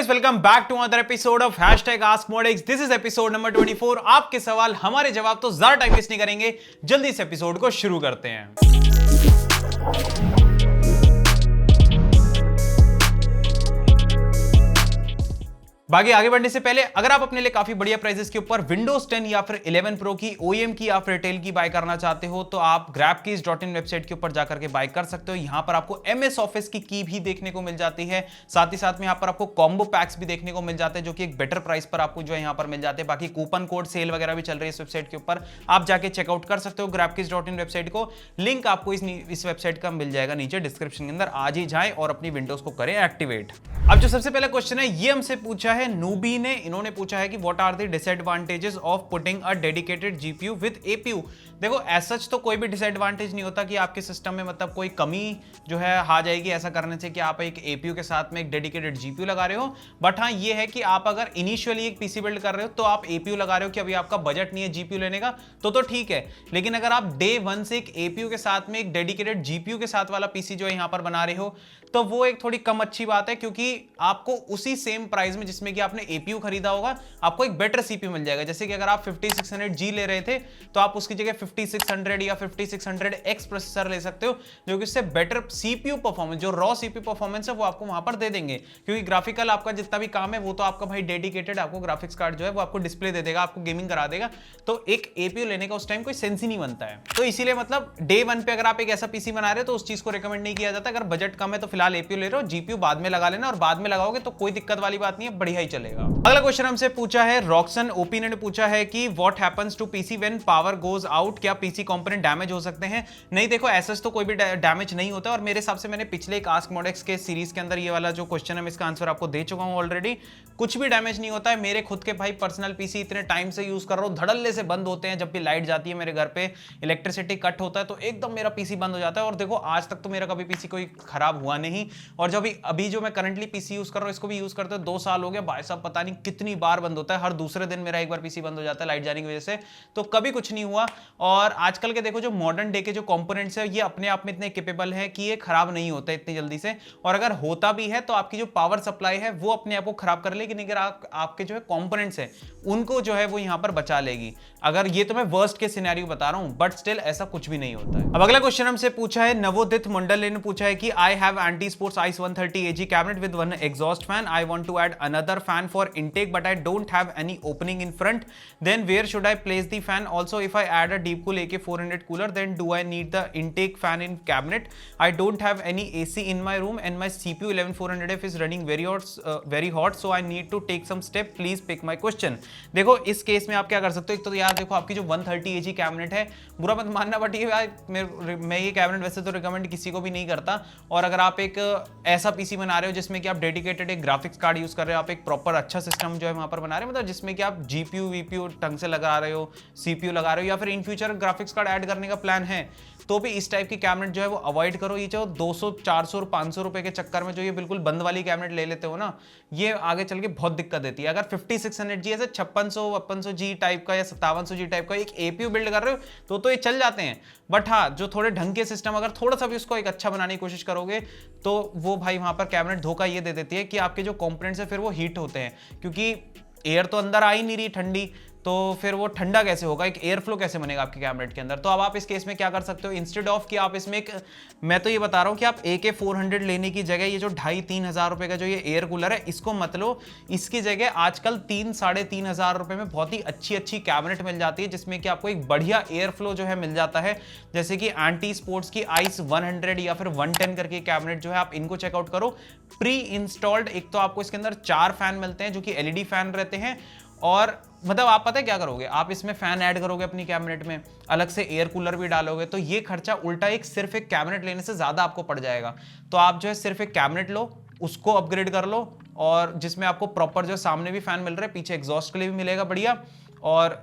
Guys, welcome back to another episode of #AskModX। This is episode number 24। आपके सवाल हमारे जवाब, तो ज्यादा टाइम वेस्ट नहीं करेंगे, जल्दी इस एपिसोड को शुरू करते हैं। बाकी आगे बढ़ने से पहले अगर आप अपने लिए काफी बढ़िया प्राइसेस के ऊपर विंडोज 10 या फिर 11 प्रो की OEM की या फिर रिटेल की बाय करना चाहते हो, तो आप grabkeys.in वेबसाइट के ऊपर जाकर के बाय कर सकते हो। यहां पर आपको MS ऑफिस की भी देखने को मिल जाती है, साथ ही साथ में यहां पर आपको कॉम्बो पैक्स भी देखने को मिल जाते हैं, जो कि एक बेटर प्राइस पर आपको जो है यहां पर मिल जाते हैं। बाकी कूपन कोड सेल वगैरह भी चल रही है इस वेबसाइट के ऊपर, आप जाके चेकआउट कर सकते हो grabkeys.in वेबसाइट को। लिंक आपको इस वेबसाइट का मिल जाएगा नीचे डिस्क्रिप्शन के अंदर। आज ही जाएं और अपनी विंडोज को करें एक्टिवेट। अब जो सबसे पहला क्वेश्चन है ये हमसे पूछा है नूबी ने। इन्होंने पूछा है कि what are the disadvantages of putting a dedicated GPU with APU. देखो एज सच तो कोई भी डिसएडवांटेज नहीं होता कि आपके सिस्टम में मतलब कोई कमी जो है आ जाएगी ऐसा करने से कि आप एक एपीयू के साथ में एक डेडिकेटेड जीपीयू लगा रहे हो। बट हाँ ये है कि आप अगर इनिशियली एक पीसी बिल्ड कर रहे हो तो आप एपीयू लगा रहे हो कि अभी आपका बजट नहीं है जीपीयू लेने का, तो ठीक है। लेकिन अगर आप डे वन से एक एपीयू के साथ में एक डेडिकेटेड जीपीयू के साथ वाला पीसी जो है यहां पर बना रहे हो, तो वो एक थोड़ी कम अच्छी बात है, क्योंकि आपको उसी सेम प्राइस में जिसमें कि आपने एपीयू खरीदा होगा आपको एक बेटर सीपीयू मिल जाएगा। जैसे कि अगर आप 5600G ले रहे थे तो आप उसकी जगह 5600 या 5600X प्रोसेसर ले सकते हो, जो कि उससे बेटर सीपीयू परफॉर्मेंस, जो रॉ सीपीयू परफॉर्मेंस है वो आपको वहां पर दे देंगे। क्योंकि ग्राफिकल आपका जितना भी काम है वो तो आपका भाई डेडिकेटेड, आपको ग्राफिक्स कार्ड जो है वो आपको डिस्प्ले दे देगा, आपको गेमिंग करा देगा। तो एक एपीयू लेने का उस टाइम कोई सेंस ही नहीं बनता है। तो इसीलिए मतलब डे वन पे अगर आप एक ऐसा पीसी बना रहे हो तो उस चीज को रिकमेंड नहीं किया जाता। अगर बजट कम है तो फिलहाल एपीयू ले रहे हो, जीपीयू बाद में लगा लेना, और बाद में लगाओगे तो कोई दिक्कत वाली बात नहीं है, बढ़िया ही चलेगा। अगला क्वेश्चन हमसे पूछा है रॉक्सन ओपी ने पूछा है कि what happens to PC when power goes out. क्या पीसी कंपोनेंट डैमेज हो सकते हैं? नहीं, देखो ऐसा तो कोई भी डैमेज नहीं होता, और मेरे हिसाब से मैंने पिछले एक AskModX के सीरीज के अंदर ये वाला जो क्वेश्चन है मैं इसका आंसर आपको दे चुका हूं ऑलरेडी। कुछ भी डैमेज नहीं होता है। मेरे खुद के भाई पर्सनल पीसी इतने टाइम से यूज कर रहा हूं, धड़ल्ले से बंद होते हैं जब भी लाइट जाती है मेरे घर पे, इलेक्ट्रिसिटी कट होता है तो एकदम मेरा पीसी बंद हो जाता है। और देखो आज तक तो मेरा कभी पीसी कोई खराब हुआ नहीं। और जब अभी जो मैं करंटली पीसी यूज कर रहा हूं इसको भी यूज करते हैं 2 साल हो गया भाई साहब, पता नहीं कितनी बार बंद होता है, हर दूसरे दिन मेरा एक बार पीसी बंद हो जाता है लाइट जाने की वजह से, तो कभी कुछ नहीं हुआ। और आजकल के देखो जो मॉडर्न डे के जो कंपोनेंट्स है ये अपने आप में इतने कैपेबल है कि ये खराब नहीं होता इतनी जल्दी से, और अगर होता भी है तो आपकी जो पावर सप्लाई है वो अपने आप को खराब कर लेगी, लेकिन अगर आपके जो है कंपोनेंट्स है उनको जो है वो यहां पर बचा लेगी। अगर ये तो मैं वर्स्ट के सिनेरियो बता रहा हूं, बट स्टिल ऐसा कुछ भी नहीं होता है। अब अगला क्वेश्चन हमसे पूछा है नवोदित मंडल ने पूछा है कि I have Ant Esports ICE 130 AG cabinet with one exhaust fan. I want to add another fan for intake but I don't have any opening in front. Then where should I place the fan? Also if I add a DeepCool AK400 cooler then do I need the intake fan in cabinet? I don't have any AC in my room and my CPU 11400F is running very hot so I need to take some step, please pick my question। देखो इस case में आप क्या कर सकते हो, एक तो यार देखो आपकी जो 130 AG कैबिनेट है, बुरा मत मानना बट ये मैं ये कैबिनेट वैसे तो रिकमेंड किसी को भी नहीं करता। और अगर आप एक ऐसा पीसी बना रहे हो जिसमें कि आप डेडिकेटेड एक ग्राफिक्स कार्ड यूज कर रहे हो, आप एक प्रॉपर अच्छा सिस्टम जो है वहां पर बना रहे हो, मतलब जिसमें कि आप GPU VPU ढंग से लगा रहे हो, CPU लगा रहे हो, या फिर in future graphics card add करने का प्लान है, तो भी इस टाइप की कैबिनेट जो है वो अवॉइड करो। ये जो 200 400 और 500 रुपए के चक्कर में जो ये बिल्कुल बंद वाली कैबिनेट ले लेते हो ना, ये आगे चल के बहुत दिक्कत देती है। अगर 5600G ऐसे 5600G टाइप का या 5700G टाइप का एक एपीयू बिल्ड कर रहे हो तो ये चल जाते हैं। बट हाँ, जो थोड़े ढंग के सिस्टम अगर थोड़ा सा भी उसको एक अच्छा बनाने की कोशिश करोगे तो वो भाई वहां पर कैबिनेट धोखा ये दे देती है कि आपके जो कंपोनेंट्स है फिर वो हीट होते हैं, क्योंकि एयर तो अंदर आ ही नहीं रही ठंडी, तो फिर वो ठंडा कैसे होगा, एक एयर फ्लो कैसे बनेगा आपके कैबिनेट के अंदर। तो अब आप इस केस में क्या कर सकते हो, इंस्टेड ऑफ कि आप इसमें एक, मैं तो ये बता रहा हूँ कि आप AK400 लेने की जगह ये जो 2,500-3 हजार रुपए का जो ये एयर कूलर है इसको मत लो। इसकी जगह आजकल 3-3.5 हजार रुपए में बहुत ही अच्छी कैबिनेट मिल जाती है, जिसमें कि आपको एक बढ़िया एयर फ्लो जो है मिल जाता है। जैसे कि एंटी स्पोर्ट्स की आइस 100 या फिर 110 करके कैबिनेट जो है आप इनको चेकआउट करो। प्री इंस्टॉल्ड एक तो आपको इसके अंदर 4 फैन मिलते हैं जो कि LED फैन रहते हैं, और मतलब आप पता है क्या करोगे, आप इसमें फैन ऐड करोगे अपनी कैबिनेट में, अलग से एयर कूलर भी डालोगे, तो ये खर्चा उल्टा सिर्फ एक कैबिनेट लेने से ज्यादा आपको पड़ जाएगा। तो आप जो है सिर्फ एक कैबिनेट लो, उसको अपग्रेड कर लो, और जिसमें आपको प्रॉपर जो सामने भी फैन मिल रहा है, पीछे एग्जॉस्ट के लिए भी मिलेगा बढ़िया, और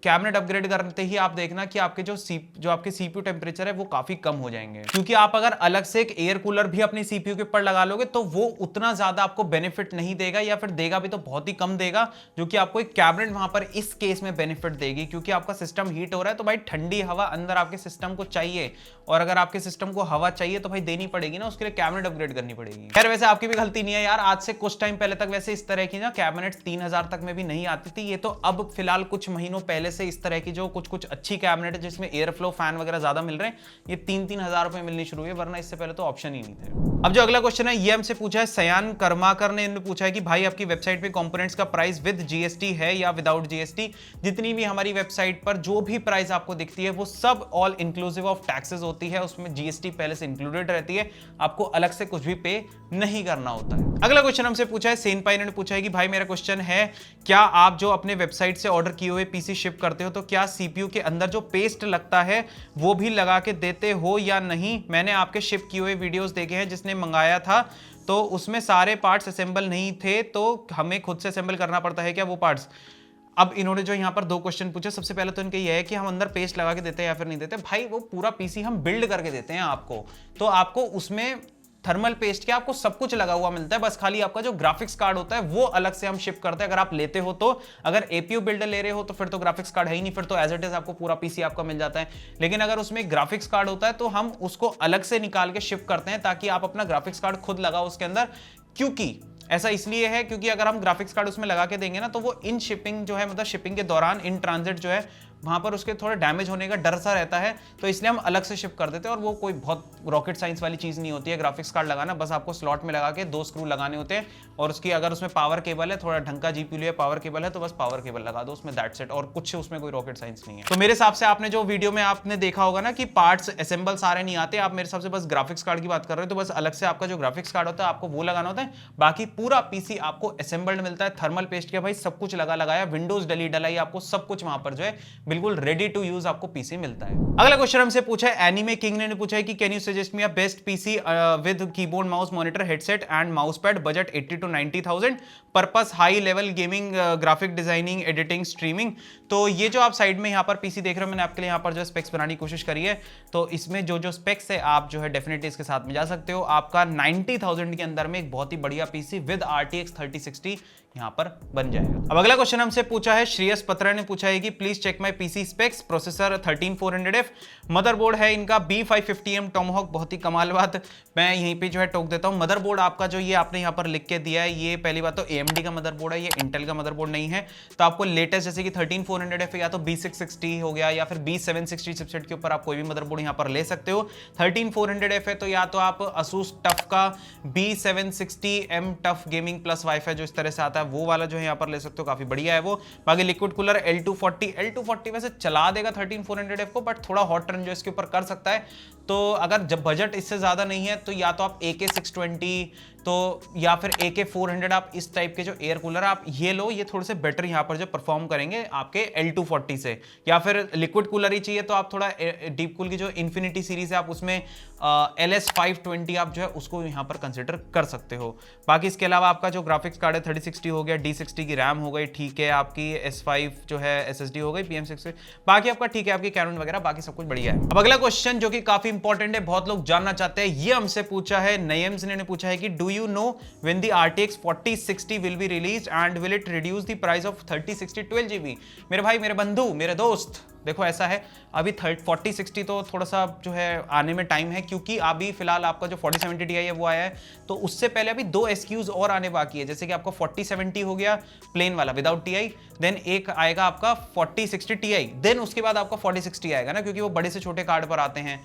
कैबिनेट अपग्रेड करते ही आप देखना कि आपके जो आपके सीपीयू टेम्परेचर है वो काफी कम हो जाएंगे, क्योंकि आप अगर अलग से एक एयर कूलर भी अपनी सीपीयू के ऊपर लगा लोगे तो वो उतना ज्यादा आपको बेनिफिट नहीं देगा, या फिर देगा भी तो बहुत ही कम देगा, जो कि आपको एक कैबिनेट वहां पर इस केस में बेनिफिट देगी, क्योंकि आपका सिस्टम हीट हो रहा है तो भाई ठंडी हवा अंदर आपके सिस्टम को चाहिए, और अगर आपके सिस्टम को हवा चाहिए तो भाई देनी पड़ेगी ना, उसके लिए कैबिनेट अपग्रेड करनी पड़ेगी। खैर वैसे आपकी भी गलती नहीं है यार, आज से कुछ टाइम पहले तक वैसे इस तरह की ना कैबिनेट 3000 तक में भी नहीं आती थी, ये तो अब फिलहाल कुछ महीनों पहले से इस तरह की जो कुछ अच्छी कैबिनेट है जिसमें एयर फ्लो फैन वगैरह ज्यादा मिल रहे हैं, ये 3-3 हजार रुपए मिलनी शुरू हुई, वरना इससे पहले तो ऑप्शन ही नहीं थे। अब जो अगला क्वेश्चन है ये हमसे पूछा है सयान कर्माकर ने, इन्होंने पूछा है कि भाई आपकी वेबसाइट पे कंपोनेंट्स का प्राइस विद जीएसटी है या विदाउट जीएसटी। जितनी भी हमारी वेबसाइट पर जो भी प्राइस आपको दिखती है वो सब ऑल इंक्लूसिव ऑफ टैक्सेस होती है, उसमें जीएसटी पहले से इंक्लूडेड रहती है, आपको अलग से कुछ भी पे नहीं करना होता है। अगला क्वेश्चन हमसे पूछा है सेन पाई ने पूछा है कि भाई मेरा क्वेश्चन है, क्या आप जो अपने वेबसाइट से ऑर्डर किए हुए पीसी शिप करते हो तो क्या सीपीयू के अंदर जो पेस्ट लगता है वो भी लगा के देते हो या नहीं? मैंने आपके शिप किए हुए वीडियोस देखे हैं, जिसने मंगाया था तो उसमें सारे पार्ट्स असेंबल नहीं थे, तो हमें खुद से असेंबल करना पड़ता है क्या वो पार्ट्स? अब इन्होंने जो यहाँ पर 2 क्वेश्चन पूछे, सबसे पहले तो इनके ये है कि हम अंदर पेस्ट लगा के देते हैं या फिर नहीं देते। भाई वो पूरा पीसी हम बिल्ड करके देते हैं आपको, तो आपको उसमें थर्मल पेस्ट के आपको सब कुछ लगा हुआ मिलता है, बस खाली आपका जो ग्राफिक्स कार्ड होता है वो अलग से हम शिप करते हैं अगर आप लेते हो तो। अगर एपीयू बिल्डर ले रहे हो तो फिर तो ग्राफिक्स कार्ड है ही नहीं, फिर तो एज इट इज आपको पूरा पीसी आपका मिल जाता है। लेकिन अगर उसमें ग्राफिक्स कार्ड होता है तो हम उसको अलग से निकाल के शिप करते हैं, ताकि आप अपना ग्राफिक्स कार्ड खुद लगाओ उसके अंदर। क्योंकि ऐसा इसलिए है क्योंकि अगर हम ग्राफिक्स कार्ड उसमें लगा के देंगे ना तो वो इन शिपिंग जो है, मतलब शिपिंग के दौरान इन ट्रांजिट जो है वहां पर उसके थोड़ा डैमेज होने का डर सा रहता है, तो इसलिए हम अलग से शिप कर देते हैं। और वो कोई बहुत रॉकेट साइंस वाली चीज नहीं होती है ग्राफिक्स कार्ड लगाना, बस आपको स्लॉट में लगा के 2 स्क्रू लगाने होते हैं, और उसकी अगर उसमें पावर केबल है, थोड़ा ढंग का जीपीयू है, पावर केबल है, तो बस पावर केबल लगा दो उसमें, दैट्स इट, और कुछ उसमें कोई रॉकेट साइंस नहीं है। तो मेरे हिसाब से आपने जो वीडियो में आपने देखा होगा ना कि पार्ट्स असेंबल सारे नहीं आते, आप मेरे हिसाब से बस ग्राफिक्स कार्ड की बात कर रहे हो, तो बस अलग से आपका जो ग्राफिक्स कार्ड होता है आपको वो लगाना होता है, बाकी पूरा पीसी आपको असेंबल्ड मिलता है, थर्मल पेस्ट के भाई सब कुछ लगा लगाया, विंडोज डली डलाई, आपको सब कुछ वहां पर जो है बिल्कुल रेडी टू यूज आपको पीसी मिलता है। अगला क्वेश्चन हमसे पूछा है एनीमे किंग ने पूछा है कि can you suggest me a best PC with keyboard mouse monitor headset and mouse pad, budget 80 to 90,000, purpose high level gaming, graphic designing, editing, streaming. तो ये जो आप साइड में यहाँ पर पीसी देख रहे हो, मैंने आपके लिए यहाँ पर जो स्पेक्स बनाने की कोशिश करी है, तो इसमें जो जो स्पेक्स है आप जो है डेफिनेटली इसके साथ में जा सकते हो। आपका 90,000 के अंदर में एक बहुत ही बढ़िया पीसी विद RTX 3060 यहाँ पर बन जाएगा। अब अगला क्वेश्चन हमसे पूछा है श्रेयस पत्रा ने पूछा है कि please check my PC specs, processor 13400F, motherboard है इनका B550M टॉमहॉक, बहुत ही कमाल बात, मैं यहीं पे जो है टोक देता हूं। मदरबोर्ड आपका जो ये आपने यहाँ पर लिख के दिया है, ये पहली बात तो AMD का मदरबोर्ड है, ये इंटेल का मदरबोर्ड नहीं है, तो आपको लेटेस्ट जैसे कि 13400F या तो B660 हो गया या फिर B760 चिपसेट के ऊपर आप कोई भी मदरबोर्ड यहाँ पर ले सकते हो। 13400F है तो या तो आप Asus टफ का B760M TUF gaming plus wifi जो इस तरह से आता है वो वाला जो है यहाँ पर ले सकते हो, काफी बढ़िया है वो। बाकी लिक्विड कूलर L240 वैसे चला देगा 13400F को, बट थोड़ा हॉट रन जो इसके ऊपर कर सकता है। तो अगर जब बजट इससे ज्यादा नहीं है तो या तो आप AK620 तो या फिर AK400, आप इस टाइप के जो एयर कूलर आप ये लो, ये थोड़े से बेटर यहाँ पर जो परफॉर्म करेंगे आपके L240 से। या फिर लिक्विड कूलर ही चाहिए तो आप थोड़ा डीप कूल की जो इन्फिनिटी सीरीज है आप उसमें LS520 आप जो है उसको यहाँ पर कंसिडर कर सकते हो। बाकी इसके अलावा आपका जो ग्राफिक्स कार्ड है 3060 हो गया, D60 की रैम हो गई, ठीक है, आपकी S5 जो है SSD हो गई, PM6, बाकी आपका ठीक है, आपकी कैनन वगैरह बाकी सब कुछ बढ़िया है। अब अगला क्वेश्चन जो कि काफी इंपॉर्टेंट है, बहुत लोग जानना चाहते हैं, ये हमसे पूछा है नयम्स ने पूछा है कि do you know when the RTX 4060 will be released and will it reduce the price of 3060 12GB? मेरे भाई, मेरे बंधु, मेरे दोस्त, देखो ऐसा है, अभी 4060 तो थोड़ा सा जो है आने में टाइम है, क्योंकि अभी फिलहाल आपका जो 4070 Ti है वो आया है, तो उससे पहले अभी 2 SKUs और आने बाकी है, जैसे कि आपका 4070 हो गया प्लेन वाला विदाउट TI, देन एक आएगा आपका 4060 Ti, देन उसके बाद आपका 4060 आएगा ना, क्योंकि वो बड़े से छोटे कार्ड पर आते हैं।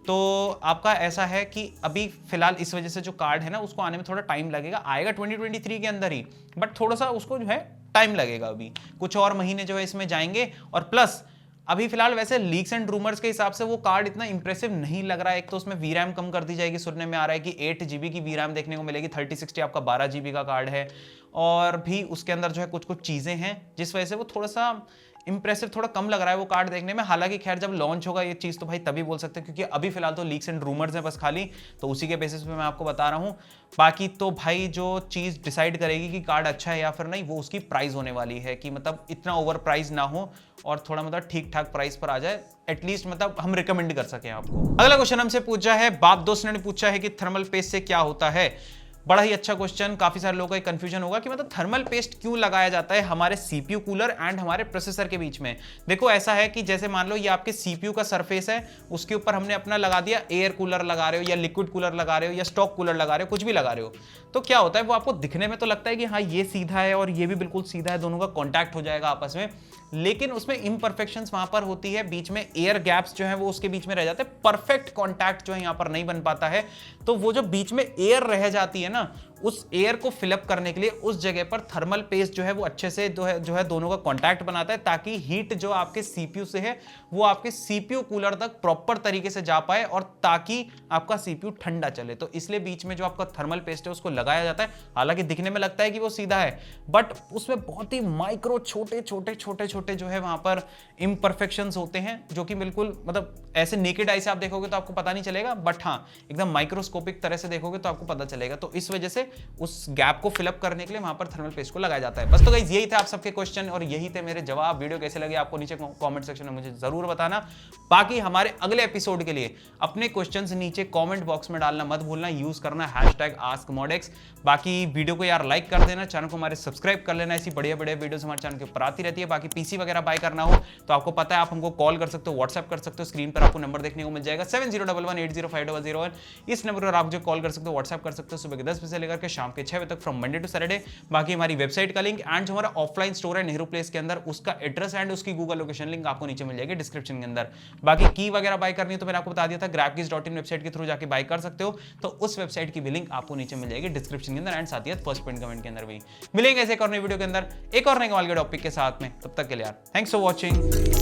तो आपका ऐसा है कि अभी फिलहाल इस वजह से जो कार्ड है ना उसको आने में थोड़ा टाइम लगेगा, आएगा 2023 के अंदर ही, बट थोड़ा सा उसको जो है टाइम लगेगा, अभी कुछ और महीने जो है इसमें जाएंगे। और प्लस अभी फिलहाल वैसे लीक्स एंड रूमर्स के हिसाब से वो कार्ड इतना इंप्रेसिव नहीं लग रहा है। एक तो उसमें VRAM कम कर दी जाएगी, सुनने में आ रहा है कि 8GB की VRAM देखने को मिलेगी, 3060 आपका 12GB का कार्ड है, और भी उसके अंदर जो है कुछ कुछ चीजें हैं जिस वजह से वो थोड़ा सा इंप्रेसिव थोड़ा कम लग रहा है वो कार्ड देखने में। हालांकि खैर जब लॉन्च होगा ये चीज तो भाई तभी बोल सकते हैं, क्योंकि अभी फिलहाल तो लीक्स एंड रूमर्स हैं बस खाली, तो उसी के बेसिस पे मैं आपको बता रहा हूं। बाकी तो भाई जो चीज डिसाइड करेगी कि कार्ड अच्छा है या फिर नहीं, वो उसकी प्राइस होने वाली है, कि मतलब इतना ओवर प्राइस ना हो और थोड़ा मतलब ठीक ठाक प्राइस पर आ जाए, एटलीस्ट मतलब हम रिकमेंड कर सकें आपको। अगला क्वेश्चन हमसे पूछा है, बाप दोस्त ने पूछा है कि थर्मल पेस्ट से क्या होता है। बड़ा ही अच्छा क्वेश्चन। काफी सारे लोगों का कंफ्यूजन होगा कि मतलब थर्मल पेस्ट क्यों लगाया जाता है हमारे सीपीयू कूलर एंड हमारे प्रोसेसर के बीच में। देखो ऐसा है कि जैसे मान लो ये आपके सीपीयू का सरफेस है, उसके ऊपर हमने अपना लगा दिया, एयर कूलर लगा रहे हो या लिक्विड कूलर लगा रहे हो या स्टॉक कूलर लगा रहे हो, कुछ भी लगा रहे हो, तो क्या होता है वो आपको दिखने में तो लगता है कि हाँ ये सीधा है और ये भी बिल्कुल सीधा है, दोनों का कॉन्टैक्ट हो जाएगा आपस में, लेकिन उसमें इम्परफेक्शंस वहां पर होती है, बीच में एयर गैप्स जो है वो उसके बीच में रह जाते हैं, परफेक्ट कॉन्टैक्ट जो है यहां पर नहीं बन पाता है। तो वो जो बीच में एयर रह जाती है ना, उस एयर को फिलअप करने के लिए उस जगह पर थर्मल पेस्ट जो है वो अच्छे से जो है दोनों का कांटेक्ट बनाता है, ताकि हीट जो आपके सीपीयू से है वो आपके सीपीयू कूलर तक प्रॉपर तरीके से जा पाए और ताकि आपका सीपीयू ठंडा चले। तो इसलिए बीच में जो आपका थर्मल पेस्ट है उसको लगाया जाता है। हालांकि दिखने में लगता है कि वो सीधा है, बट उसमें बहुत ही माइक्रो छोटे छोटे छोटे छोटे जो है वहां पर इम्परफेक्शंस होते हैं, जो कि बिल्कुल मतलब ऐसे नेकेड आई से आप देखोगे तो आपको पता नहीं चलेगा, बट हाँ एकदम माइक्रोस्कोपिक तरह से देखोगे तो आपको पता चलेगा। तो इस वजह से उस गैप को फिलअप करने के लिए वहां पर थर्मल पेस्ट को लगाया जाता है। बस तो गाइस यही थे आप सबके क्वेश्चन और यही थे मेरे जवाब। वीडियो कैसे लगे आपको नीचे कमेंट सेक्शन में मुझे जरूर बताना। बाकी हमारे अगले एपिसोड के लिए अपने क्वेश्चंस नीचे कमेंट बॉक्स में डालना मत भूलना, यूज करना #AskModX। बाकी वीडियो को यार लाइक कर देना, चैनल को हमारे सब्सक्राइब कर लेना, ऐसी बढ़िया बढ़िया वीडियोस हमारे चैनल के ऊपर आती रहती है। बाकी पीसी वगैरह बाय करना हो तो आपको पता है आप हमको कॉल कर सकते हो, व्हाट्सएप कर सकते हो, स्क्रीन पर आपको नंबर देखने को मिल जाएगा 7011805001। इस नंबर पर आप जो कॉल कर सकते हो, व्हाट्सएप कर सकते हो सुबह के 10 बजे से लेकर के शाम के 6 बजे तक, फ्रॉम मंडे टू सैटरडे। बाकी हमारी वेबसाइट का लिंक एंड जो हमारा ऑफलाइन स्टोर है नेहरू प्लेस के अंदर, उसका एड्रेस एंड उसकी गूगल लोकेशन लिंक आपको नीचे मिल जाएगी डिस्क्रिप्शन के अंदर। बाकी की वगैरह बाय करनी है तो मैंने आपको बता दिया था, grabkeys.in वेबसाइट के थ्रू जाके बाय कर सकते हो, तो उस वेबसाइट की भी लिंक आपको नीचे मिल जाएगी डिस्क्रिप्शन के अंदर एंड साथ ही फर्स्ट पॉइंट कमेंट के अंदर भी। मिलेंगे ऐसे एक और नई वीडियो के अंदर एक और नए कमाल के टॉपिक के साथ में, तब तक के लिए यार थैंक्स फॉर वॉचिंग।